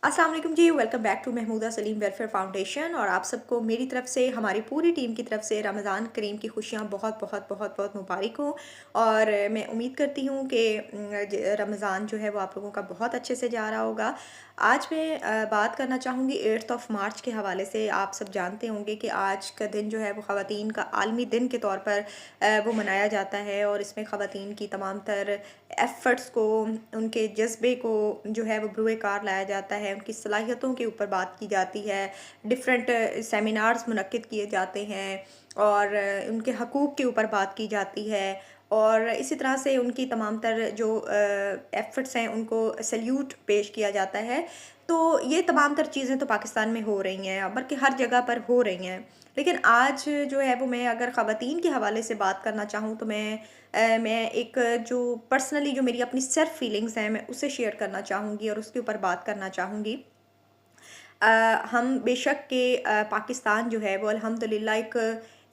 अस्सलाम वालेकुम जी, welcome back to Mahmooda Saleem welfare foundation. और आप सबको मेरी तरफ से, हमारी पूरी टीम की तरफ से रमज़ान करीम की खुशियाँ बहुत बहुत बहुत बहुत मुबारक हों। और मैं उम्मीद करती हूँ कि रमज़ान जो है वो आप लोगों का बहुत अच्छे से जा रहा होगा। आज मैं बात करना चाहूँगी 8th ऑफ मार्च के हवाले से। आप सब जानते होंगे कि आज का दिन जो है वो ख़वातीन का आलमी दिन के तौर पर वो मनाया जाता है, और इसमें ख़वातीन की तमाम तर एफ़र्ट्स को, उनके जज़्बे को जो है वो बरूए कार लाया जाता है, उनकी सलाहियतों के ऊपर बात की जाती है, डिफरेंट सेमिनार्स मुनक्किद किए जाते हैं, और उनके हकूक़ के ऊपर बात की जाती है। और इसी तरह से उनकी तमाम तर जो एफ़र्ट्स हैं उनको सैल्यूट पेश किया जाता है। तो ये तमाम तर चीज़ें तो पाकिस्तान में हो रही हैं, बल्कि हर जगह पर हो रही हैं। लेकिन आज जो है वो मैं अगर ख़वातीन के हवाले से बात करना चाहूँ तो मैं एक जो पर्सनली जो मेरी अपनी सेल्फ फीलिंग्स हैं मैं उसे शेयर करना चाहूँगी और उसके ऊपर बात करना चाहूँगी। अ, हम बेशक के पाकिस्तान जो है वो अल्हम्दुलिल्लाह एक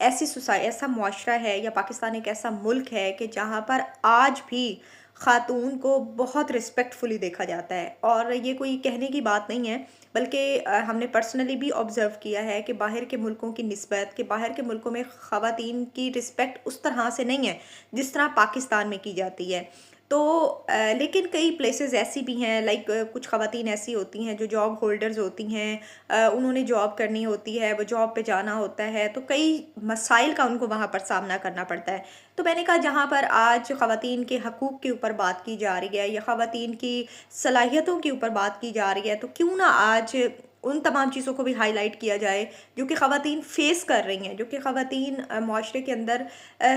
ऐसा मुआशरा है, या पाकिस्तान एक ऐसा मुल्क है कि जहाँ पर आज भी ख़ातून को बहुत रिस्पेक्टफुली देखा जाता है। और ये कोई कहने की बात नहीं है, बल्कि हमने पर्सनली भी ऑब्ज़र्व किया है कि बाहर के मुल्कों की निस्बत, कि बाहर के मुल्कों में ख़वातीन की रिस्पेक्ट उस तरह से नहीं है जिस तरह पाकिस्तान में की जाती है। तो लेकिन कई प्लेसेस ऐसी भी हैं, लाइक कुछ ख़वातीन ऐसी होती हैं जो जॉब होल्डर्स होती हैं, उन्होंने जॉब करनी होती है, वो जॉब पे जाना होता है, तो कई मसाइल का उनको वहाँ पर सामना करना पड़ता है। तो मैंने कहा, जहाँ पर आज ख़वातीन के हकूक़ के ऊपर बात की जा रही है, या ख़वातीन की सलाहियतों के ऊपर बात की जा रही है, तो क्यों ना आज उन तमाम चीज़ों को भी हाईलाइट किया जाए जो कि ख़वातीन फ़ेस कर रही हैं, जो कि ख़वातीन मुआशरे के अंदर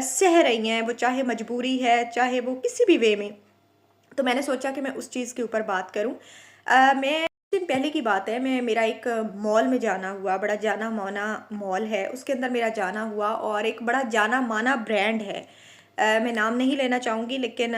सह रही हैं, वो चाहे मजबूरी है, चाहे वो किसी भी वे में। तो मैंने सोचा कि मैं उस चीज़ के ऊपर बात करूँ। मैं कुछ दिन पहले की बात है, मैं मेरा एक मॉल में जाना हुआ, बड़ा जाना-माना मॉल है, उसके अंदर मेरा जाना हुआ, और एक बड़ा जाना-माना ब्रांड है। मैं नाम नहीं लेना चाहूँगी, लेकिन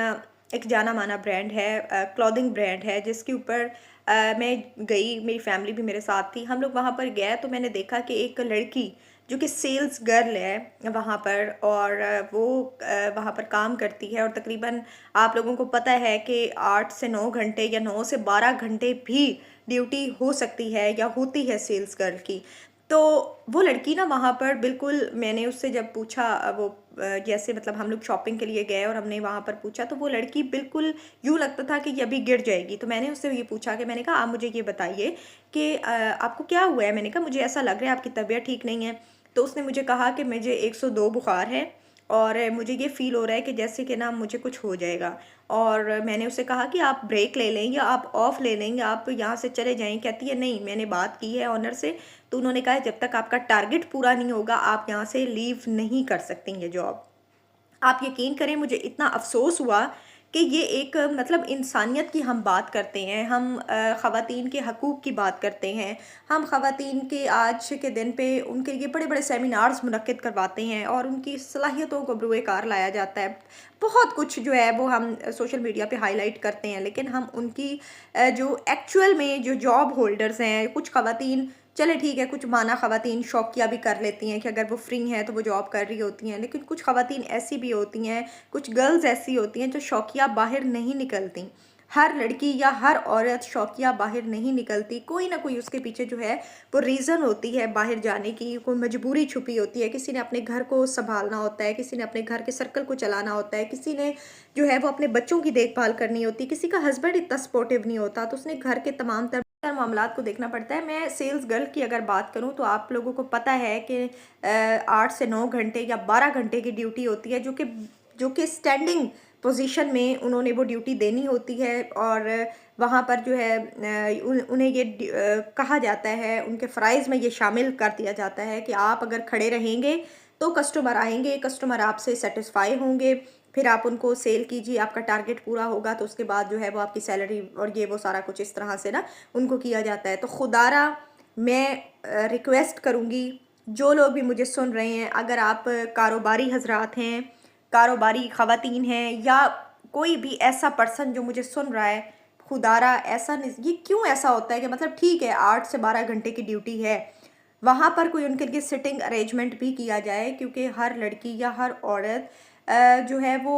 एक जाना-माना ब्रांड है, क्लॉथिंग ब्रांड है, जिसके ऊपर मैं गई, मेरी फैमिली भी मेरे साथ थी। हम लोग वहाँ पर गए तो मैंने देखा कि एक लड़की जो कि सेल्स गर्ल है वहाँ पर, और वो वहाँ पर काम करती है, और तकरीबन आप लोगों को पता है कि 8 से 9 घंटे या 9 से 12 घंटे भी ड्यूटी हो सकती है या होती है सेल्स गर्ल की। तो वो लड़की ना वहाँ पर बिल्कुल, मैंने उससे जब पूछा, जैसे मतलब हम लोग शॉपिंग के लिए गए और हमने वहाँ पर पूछा, तो वो लड़की बिल्कुल यूँ लगता था कि ये अभी गिर जाएगी। तो मैंने उससे ये पूछा कि मैंने कहा, आप मुझे ये बताइए कि आपको क्या हुआ है? मैंने कहा, मुझे ऐसा लग रहा है आपकी तबीयत ठीक नहीं है। तो उसने मुझे कहा कि मुझे 102 बुखार है, और मुझे ये फ़ील हो रहा है कि जैसे कि ना मुझे कुछ हो जाएगा। और मैंने उससे कहा कि आप ब्रेक ले लें, या आप ऑफ़ ले लें, या आप यहाँ से चले जाएँ। कहती है, नहीं, मैंने बात की है ओनर से, तो उन्होंने कहा है जब तक आपका टारगेट पूरा नहीं होगा आप यहाँ से लीव नहीं कर सकती ये जॉब। आप यकीन करें, मुझे इतना अफ़सोस हुआ कि ये एक मतलब इंसानियत की हम बात करते हैं, हम ख़वातीन के हकूक़ की बात करते हैं, हम ख़वातीन के आज के दिन पे उनके लिए बड़े-बड़े सेमिनार्स मुनक्किद करवाते हैं, और उनकी सलाहियतों को बरूए कार लाया जाता है। बहुत कुछ जो है वो हम सोशल मीडिया पे हाइलाइट करते हैं, लेकिन हम उनकी जो एक्चुअल में जो जॉब होल्डर्स हैं, कुछ ख़वातीन, चले ठीक है, कुछ माना ख़वातीन शौकिया भी कर लेती हैं कि अगर वो फ्री हैं तो वो जॉब कर रही होती हैं, लेकिन कुछ ख़वातीन ऐसी भी होती हैं, कुछ गर्ल्स ऐसी होती हैं जो शौकिया बाहर नहीं निकलती। हर लड़की या हर औरत शौकिया बाहर नहीं निकलती, कोई ना कोई उसके पीछे जो है वो रीज़न होती है बाहर जाने की, कोई मजबूरी छुपी होती है। किसी ने अपने घर को संभालना होता है, किसी ने अपने घर के सर्कल को चलाना होता है, किसी ने जो है वो अपने बच्चों की देखभाल करनी होती है, किसी का हस्बैंड इतना सपोर्टिव नहीं होता, तो उसने घर के तमाम मामलात को देखना पड़ता है। मैं सेल्स गर्ल की अगर बात करूँ तो आप लोगों को पता है कि 8 से 9 घंटे या 12 घंटे की ड्यूटी होती है, जो कि स्टैंडिंग पोजीशन में उन्होंने वो ड्यूटी देनी होती है। और वहाँ पर जो है उन्हें ये कहा जाता है, उनके फ़राइज़ में ये शामिल कर दिया जाता है कि आप अगर खड़े रहेंगे तो कस्टमर आएँगे, कस्टमर आपसे सैटिस्फ़ाई होंगे, फिर आप उनको सेल कीजिए, आपका टारगेट पूरा होगा तो उसके बाद जो है वो आपकी सैलरी और ये वो सारा कुछ इस तरह से ना उनको किया जाता है। तो खुदारा मैं रिक्वेस्ट करूँगी, जो लोग भी मुझे सुन रहे हैं, अगर आप कारोबारी हज़रात हैं, कारोबारी ख़वातीन हैं, या कोई भी ऐसा पर्सन जो मुझे सुन रहा है, खुदारा ऐसा नहीं, ये क्यों ऐसा होता है कि मतलब ठीक है 8 से 12 घंटे की ड्यूटी है, वहाँ पर कोई उनके लिए सिटिंग अरेंजमेंट भी किया जाए, क्योंकि हर लड़की या हर औरत जो है वो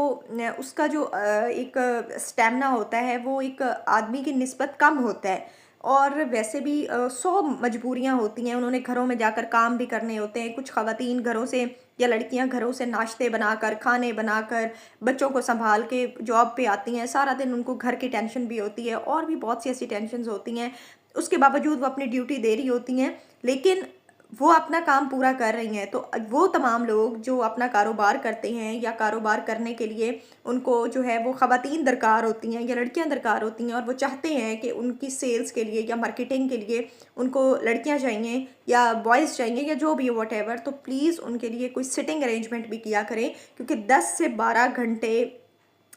उसका जो एक स्टेमिना होता है वो एक आदमी की निस्बत कम होता है। और वैसे भी 100 मजबूरियाँ होती हैं, उन्होंने घरों में जाकर काम भी करने होते हैं। कुछ ख़वातीन घरों से या लड़कियां घरों से नाश्ते बनाकर, खाने बनाकर, बच्चों को सँभाल के जॉब पे आती हैं। सारा दिन उनको घर की टेंशन भी होती है और भी बहुत सी ऐसी टेंशन्स होती हैं। उसके बावजूद वो अपनी ड्यूटी दे रही होती हैं, लेकिन वो अपना काम पूरा कर रही हैं। तो वो तमाम लोग जो अपना कारोबार करते हैं या कारोबार करने के लिए उनको जो है वो ख़वातीन दरकार होती हैं या लड़कियां दरकार होती हैं, और वो चाहते हैं कि उनकी सेल्स के लिए या मार्केटिंग के लिए उनको लड़कियां चाहिए या बॉयज़ चाहिए या जो भी हो व्हाटएवर, तो प्लीज़ उनके लिए कोई सिटिंग अरेंजमेंट भी किया करें, क्योंकि 10 से 12 घंटे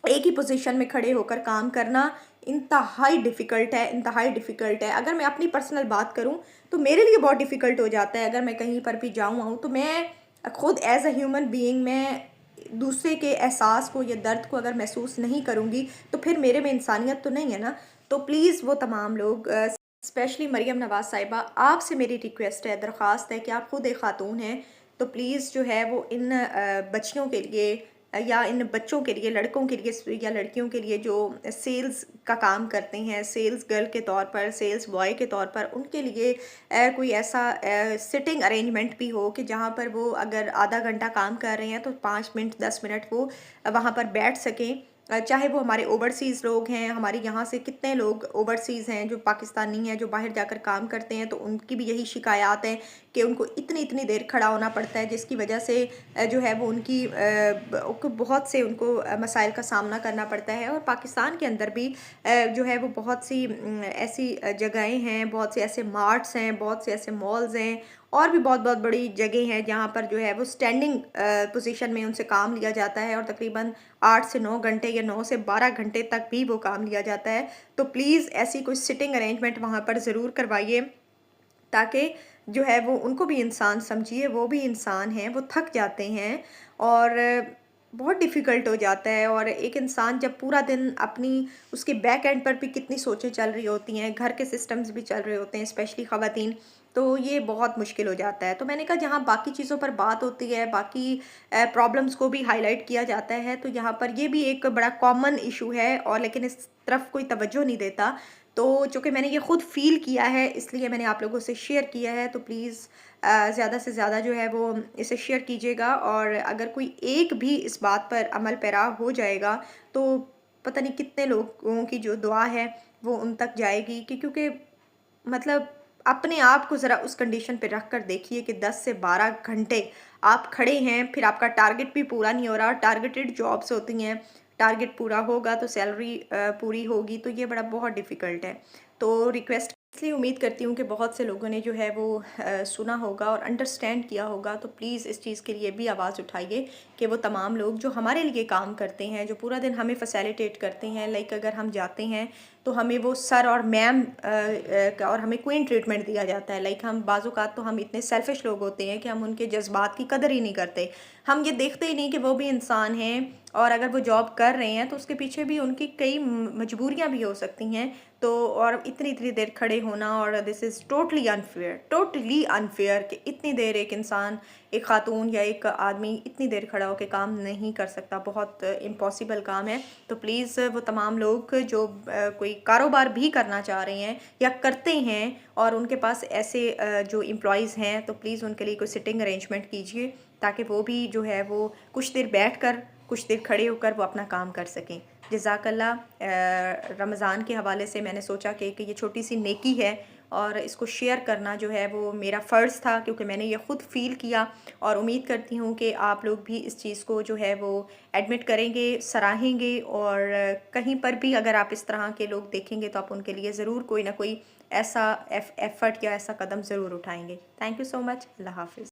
एक ही पोजीशन में खड़े होकर काम करना इंतहाई डिफ़िकल्ट है, इंतहाई डिफ़िकल्ट है। अगर मैं अपनी पर्सनल बात करूँ, तो मेरे लिए बहुत डिफ़िकल्ट हो जाता है। अगर मैं कहीं पर भी जाऊँ आऊँ, तो मैं खुद एज़ अ ह्यूमन बीइंग मैं दूसरे के एहसास को या दर्द को अगर महसूस नहीं करूँगी, तो फिर मेरे में इंसानियत तो नहीं है ना। तो प्लीज़ वो तमाम लोग, स्पेशली मरियम नवाज़ साहिबा, आपसे मेरी रिक्वेस्ट है, दरख्वास्त है कि आप खुद एक ख़ातून हैं, तो प्लीज़ जो है वो इन बच्चियों के लिए या इन बच्चों के लिए, लड़कों के लिए या लड़कियों के लिए जो सेल्स का काम करते हैं, सेल्स गर्ल के तौर पर, सेल्स बॉय के तौर पर, उनके लिए कोई ऐसा सिटिंग अरेंजमेंट भी हो कि जहाँ पर वो अगर आधा घंटा काम कर रहे हैं तो 5 मिनट 10 मिनट वो वहाँ पर बैठ सकें। चाहे वो हमारे ओवरसीज़ लोग हैं, हमारे यहाँ से कितने लोग ओवरसीज़ हैं जो पाकिस्तानी हैं जो बाहर जाकर काम करते हैं, तो उनकी भी यही शिकायत है कि उनको इतनी इतनी देर खड़ा होना पड़ता है, जिसकी वजह से जो है वो उनकी बहुत से उनको मसाइल का सामना करना पड़ता है। और पाकिस्तान के अंदर भी जो है वो बहुत सी ऐसी जगहें हैं, बहुत से ऐसे मार्ट्स हैं, बहुत से ऐसे मॉल्स हैं और भी बहुत बहुत बड़ी जगह हैं जहाँ पर जो है वो स्टैंडिंग पोजीशन में उनसे काम लिया जाता है, और तकरीबन 8 से 9 घंटे या 9 से 12 घंटे तक भी वो काम लिया जाता है। तो प्लीज़ ऐसी कोई सिटिंग अरेंजमेंट वहाँ पर ज़रूर करवाइए, ताकि जो है वो उनको भी इंसान समझिए, वो भी इंसान हैं, वो थक जाते हैं और बहुत डिफ़िकल्ट हो जाता है। और एक इंसान जब पूरा दिन अपनी, उसके बैक एंड पर भी कितनी सोचें चल रही होती हैं, घर के सिस्टम्स भी चल रहे होते हैं, स्पेशली ख़वातीन, तो ये बहुत मुश्किल हो जाता है। तो मैंने कहा जहाँ बाकी चीज़ों पर बात होती है, बाकी प्रॉब्लम्स को भी हाईलाइट किया जाता है, तो यहाँ पर ये भी एक बड़ा कॉमन इशू है, और लेकिन इस तरफ कोई तवज्जो नहीं देता। तो चूँकि मैंने ये खुद फ़ील किया है, इसलिए मैंने आप लोगों से शेयर किया है। तो प्लीज़ ज़्यादा से ज़्यादा जो है वो इसे शेयर कीजिएगा, और अगर कोई एक भी इस बात पर अमल पैरा हो जाएगा, तो पता नहीं कितने लोगों की जो दुआ है वो उन तक जाएगी। क्योंकि मतलब अपने आप को ज़रा उस कंडीशन पे रख कर देखिए कि 10 से 12 घंटे आप खड़े हैं, फिर आपका टारगेट भी पूरा नहीं हो रहा। टारगेटेड जॉब्स होती हैं, टारगेट पूरा होगा तो सैलरी पूरी होगी, तो ये बड़ा बहुत डिफ़िकल्ट है। तो रिक्वेस्ट इसलिए उम्मीद करती हूँ कि बहुत से लोगों ने जो है वो सुना होगा और अंडरस्टैंड किया होगा। तो प्लीज़ इस चीज़ के लिए भी आवाज़ उठाइए कि वो तमाम लोग जो हमारे लिए काम करते हैं, जो पूरा दिन हमें फैसिलिटेट करते हैं, लाइक अगर हम जाते हैं तो हमें वो सर और मैम और हमें क्वीन ट्रीटमेंट दिया जाता है। लाइक हम बाज़-औक़ात तो हम इतने सेल्फ़िश लोग होते हैं कि हम उनके जज़्बात की कदर ही नहीं करते। हम ये देखते ही नहीं कि वो भी इंसान हैं, और अगर वो जॉब कर रहे हैं तो उसके पीछे भी उनकी कई मजबूरियाँ भी हो सकती हैं। तो और इतनी-इतनी देर खड़े होना, और दिस इज़ टोटली अनफ़ेयर कि इतनी देर एक इंसान, एक ख़ातून या एक आदमी इतनी देर खड़ा होके काम नहीं कर सकता, बहुत इम्पॉसिबल काम है। तो प्लीज़ वो तमाम लोग जो कोई कारोबार भी करना चाह रहे हैं या करते हैं, और उनके पास ऐसे जो एम्प्लॉइज़ हैं, तो प्लीज़ उनके लिए कोई सिटिंग अरेंजमेंट कीजिए, ताकि वो भी जो है वो कुछ देर बैठकर, कुछ देर खड़े होकर वो अपना काम कर सकें। जज़ाकल्लाह। रमज़ान के हवाले से मैंने सोचा कि ये छोटी सी नेकी है, और इसको शेयर करना जो है वो मेरा फ़र्ज़ था, क्योंकि मैंने ये ख़ुद फ़ील किया। और उम्मीद करती हूँ कि आप लोग भी इस चीज़ को जो है वो एडमिट करेंगे, सराहेंगे, और कहीं पर भी अगर आप इस तरह के लोग देखेंगे तो आप उनके लिए ज़रूर कोई ना कोई ऐसा एफ़र्ट या ऐसा कदम ज़रूर उठाएँगे। Thank you so much. Allah हाफ़िज़।